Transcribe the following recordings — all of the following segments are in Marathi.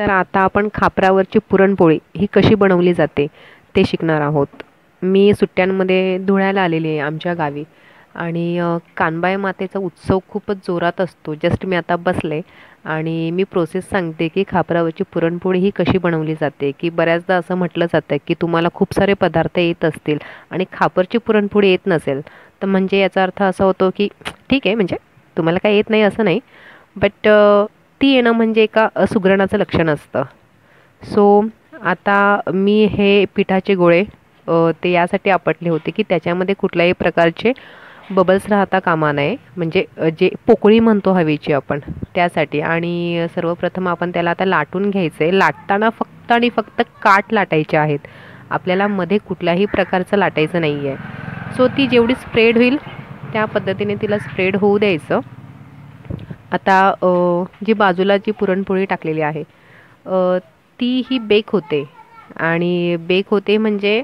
तर आता आपण खापरावरची पुरणपोळी ही कशी बनवली जाते ते शिकणार आहोत. मी सुट्ट्यांमध्ये धुळ्याला आलेली आहे आमच्या गावी आणि कानबाई मातेचा उत्सव खूपच जोरात असतो. जस्ट मी आता बसले आणि मी प्रोसेस सांगते की खापरावरची पुरणपोळी ही कशी बनवली जाते. की बऱ्याचदा असं म्हटलं जातं की तुम्हाला खूप सारे पदार्थ येत असतील आणि खापरची पुरणपोळी येत नसेल, तर म्हणजे याचा अर्थ असा होतो की ठीक आहे, म्हणजे तुम्हाला काही येत नाही असं नाही, बट ती येणं म्हणजे एका सुगरणाचं लक्षण असतं. सो आता मी हे पिठाचे गोळे ते यासाठी आपटले होते की त्याच्यामध्ये कुठल्याही प्रकारचे बबल्स राहता कामा नये, म्हणजे जे पोकळी म्हणतो हवेची आपण, त्यासाठी. आणि सर्वप्रथम आपण त्याला आता लाटून घ्यायचं आहे. लाटताना फक्त आणि फक्त काठ लाटायचे आहेत, आपल्याला मध्ये कुठल्याही प्रकारचं लाटायचं नाही आहे. सो ती जेवढी स्प्रेड होईल त्या पद्धतीने तिला स्प्रेड होऊ द्यायचं. आता जी बाजूला जी पुरणपोळी टाकलेली आहे ती ही बेक होते. आणि बेक होते म्हणजे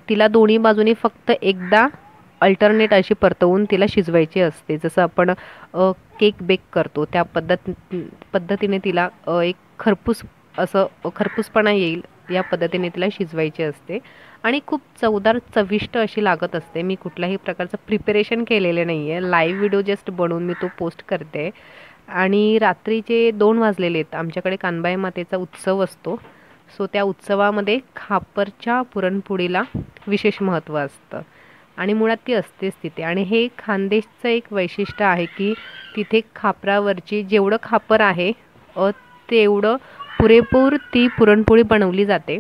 तिला दोन्ही बाजूनी फक्त एकदा अल्टरनेट अशी परतवून तिला शिजवायची असते. जसं आपण केक बेक करतो त्या पद्धतीने तिला एक खरपूसपणा येईल या पद्धतीने तिला शिजवायची असते. आणि खूप चवदार चविष्ट अशी लागत असते. मी कुठल्याही प्रकारचं प्रिपरेशन केलेलं नाही आहे, लाईव्ह व्हिडिओ जस्ट बनवून मी तो पोस्ट करते. आणि रात्रीचे 2 वाजलेले आहेत, आमच्याकडे कानबाई मातेचा उत्सव असतो. सो त्या उत्सवामध्ये खापरच्या पुरणपोळीला विशेष महत्त्व असतं आणि मुळात ती असतेच तिथे. आणि हे खानदेशचं एक वैशिष्ट्य आहे की तिथे खापरावरची जेवढं खापर आहे तेवढं पुरेपूर ती पुरणपोळी बनवली जाते.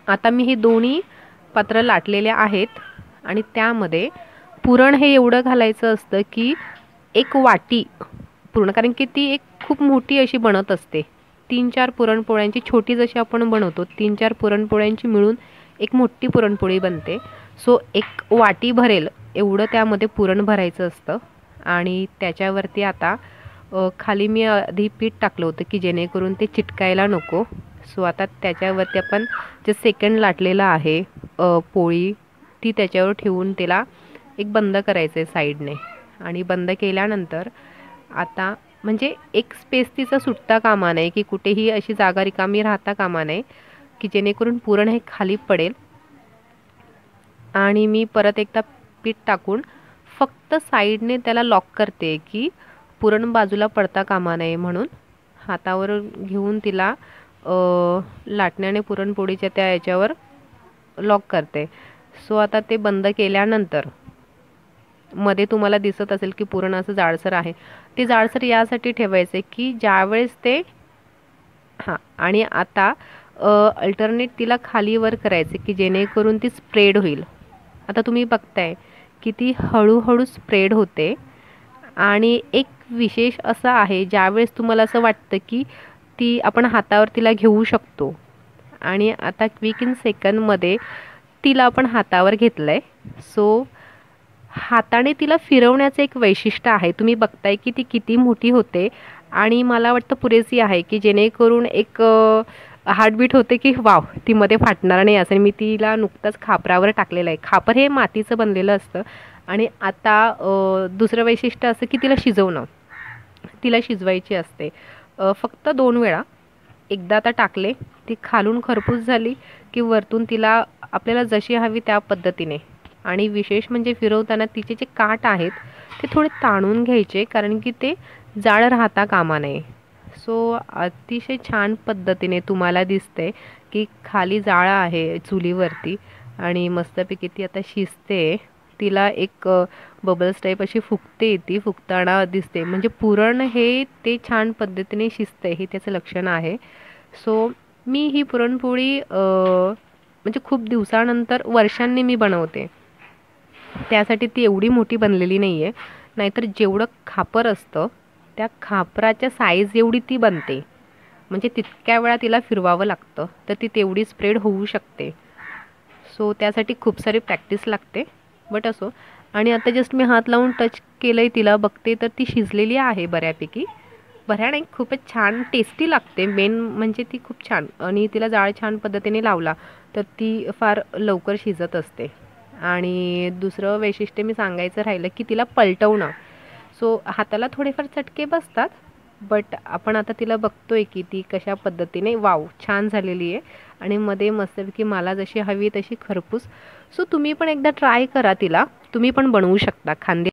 आता मी हे दोन्ही पात्र लाटलेले आहेत आणि त्यामध्ये पुरण हे एवढं घालायचं असतं की 1 वाटी पूर्ण, कारण की ती एक खूप मोठी अशी बनत असते. 3-4 पुरणपोळ्यांची, छोटी जशी आपण बनवतो 3-4 पुरणपोळ्यांची मिळून एक मोठी पुरणपोळी बनते. सो 1 वाटी भरेल एवढं त्यामध्ये पुरण भरायचं असतं. आणि त्याच्यावरती आता खाली मी आधी पीठ टाकलं होतं की जेणेकरून ते चिटकायला नको. सो आता त्याच्यावरती आपण जे सेकंड लाटलेलं आहे पोळी ती त्याच्यावर ठेवून त्याला एक बंद करायचं आहे साईडने. आणि बंद केल्यानंतर आता म्हणजे एक स्पेस तिचा सुटता कामा नये, की कुठेही अशी जागा रिकामी राहता कामा नये की जेणेकरून पुरण हे खाली पडेल. आणि मी परत एकदा पीठ टाकून फक्त साईडने त्याला लॉक करते की पुरण बाजूला पडता कामा नये म्हणून. हातावर घेऊन तिला लाटण्याने पुरणपोळीच्या त्या याच्यावर लॉक करते. सो आता ते बंद केल्यानंतर मध्ये तुम्हाला दिसत असेल की पुरण असं जाडसर आहे. ते जाडसर यासाठी ठेवायचे की ज्यावेळेस ते आणि आता अल्टरनेट तिला खाली वर करायचे की जेणेकरून ती स्प्रेड होईल. आता तुम्ही बघताय की ती हळूहळू स्प्रेड होते. आणि एक विशेष असं आहे, ज्यावेळेस तुम्हाला असं वाटतं की ती आपण हातावर तिला घेऊ शकतो आणि आता क्विक इन सेकंडमध्ये तिला आपण हातावर घेतलं आहे. सो हाताने तिला फिरवण्याचं एक वैशिष्ट्य आहे. तुम्ही बघताय की ती किती मोठी होते आणि मला वाटतं पुरेशी आहे की जेणेकरून एक हार्टबीट होते की वाव ती मध्ये फाटणार नाही असं. मी तिला नुकतंच खापरावर टाकलेलं आहे. खापर हे मातीचं बनलेलं असतं. आणि आता दुसरं वैशिष्ट्य असं की तिला शिजवायची असते फक्त 2 वेळा. एकदा आता टाकले, ती खालून खरपूस झाली की वरतून तिला आपल्याला जशी हवी त्या पद्धतीने. आणि विशेष म्हणजे फिरवताना तिचे जे काठ आहेत ते थोडे ताणून घ्यायचे, कारण की ते जाड राहता कामा नये. सो अतिशय छान पद्धतीने तुम्हाला दिसते की खाली जाळं आहे चुलीवरती आणि मस्तपैकी ती आता शिजते. तिला एक बबल्स टाईप अशी फुगते, ती फुगताना दिसते. म्हणजे पुरण हे ते छान पद्धतीने शिजते हे त्याचं लक्षण आहे. सो मी ही पुरणपोळी म्हणजे खूप दिवसानंतर, वर्षांनी मी बनवते, त्यासाठी ती एवढी मोठी बनलेली नाही आहे. नाहीतर जेवढं खापर असतं त्या खापराच्या साईज एवढी ती बनते. म्हणजे तितक्या वेळा तिला फिरवावं लागतं तर ती तेवढी स्प्रेड होऊ शकते. सो त्यासाठी खूप सारी प्रॅक्टिस लागते, बट असो. आणि आता जस्ट मी हात लावून टच केलं आहे तिला, बघते तर ती शिजलेली आहे बऱ्यापैकी. नाही, खूपच छान टेस्टी लागते. मेन म्हणजे ती खूप छान, आणि तिला जाळ छान पद्धतीने लावला तर ती फार लवकर शिजत असते. आणि दुसरं वैशिष्ट्य मी सांगायचं राहिलं की तिला पलटवणं. सो हाताला थोडेफार चटके बसतात, बट आपण आता तिला बघतोय की ती कशा पद्धतीने वाव छान झालेली आहे आणि मध्ये मस्तपैकी मला जशी हवी तशी खरपूस. सो तुम्ही पण एकदा ट्राय करा तिला. तुम्ही पण बनवू शकता खांदे